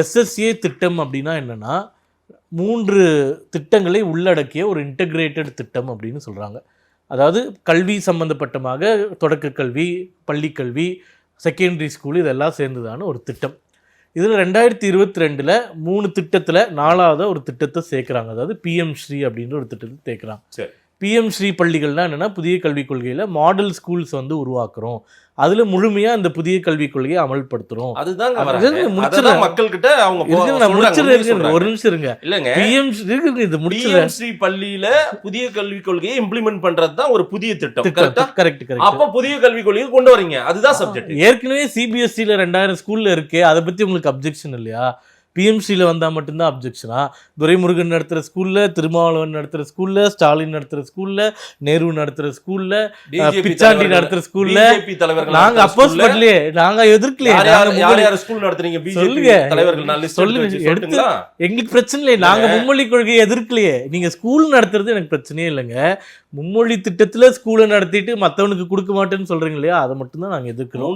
SSA திட்டம் அப்படின்னா என்னன்னா 3 திட்டங்களை உள்ளடக்கிய ஒரு இன்டகிரேட்டட் திட்டம் அப்படின்னு சொல்கிறாங்க. அதாவது கல்வி சம்பந்தப்பட்டமாக தொடக்க கல்வி, பள்ளிக்கல்வி, செகண்டரி ஸ்கூல் இதெல்லாம் சேர்ந்ததான ஒரு திட்டம். இதில் 2022 3 திட்டத்தில் 4வது ஒரு திட்டத்தை சேர்க்குறாங்க. அதாவது பிஎம் ஸ்ரீ அப்படின்ற ஒரு திட்டத்தை சேர்க்குறாங்க. பிஎம் ஸ்ரீ பள்ளிகள்னால் என்னென்னா, புதிய கல்விக் கொள்கையில் மாடல் ஸ்கூல்ஸ் வந்து உருவாக்குறோம், அதில் முழுமையாக அந்த புதிய கல்விக் கொள்கையை அமல்படுத்துகிறோம். அதுதான் மக்கள்கிட்ட ஒரு நிமிஷம் இருங்க. இல்லைங்க, பிஎம் ஸ்ரீ பள்ளியில புதிய கல்விக் கொள்கையை இம்ப்ளிமெண்ட் பண்றது தான் ஒரு புதிய திட்டம். கரெக்ட். அப்ப புதிய கல்விக் கொள்கையை கொண்டு வரீங்க, அதுதான் சப்ஜெக்ட். ஏற்கனவே சிபிஎஸ்சியில் 2000 ஸ்கூல்ல இருக்கு, அதை பத்தி உங்களுக்கு அப்ஜெக்ஷன் இல்லையா? பிஎம்சியில் வந்தால் மட்டும்தான் அப்ஜெக்ஷனா? துரைமுருகன் நடத்துகிற ஸ்கூலில், திருமாவளவன் நடத்துகிற ஸ்கூலில், ஸ்டாலின் நடத்துகிற ஸ்கூலில், நேரு நடத்துகிற ஸ்கூலில், பிச்சாண்டி நடத்துகிற ஸ்கூலில் நாங்கள் அப்போஸ் பண்ணலையே, நாங்கள் எதிர்க்கலையே. ஸ்கூல் நடத்துறீங்க சொல்லுங்க, எடுத்து எங்களுக்கு பிரச்சனை இல்லையே. நாங்கள் மும்மொழி கொள்கையை எதிர்க்கலையே. நீங்கள் ஸ்கூல் நடத்துறது எனக்கு பிரச்சனையே இல்லைங்க. மும்மொழி திட்டத்தில் ஸ்கூலை நடத்திட்டு மற்றவனுக்கு கொடுக்க மாட்டேன்னு சொல்கிறீங்க இல்லையா, அதை மட்டும்தான் நாங்கள் எதிர்க்கிறோம்.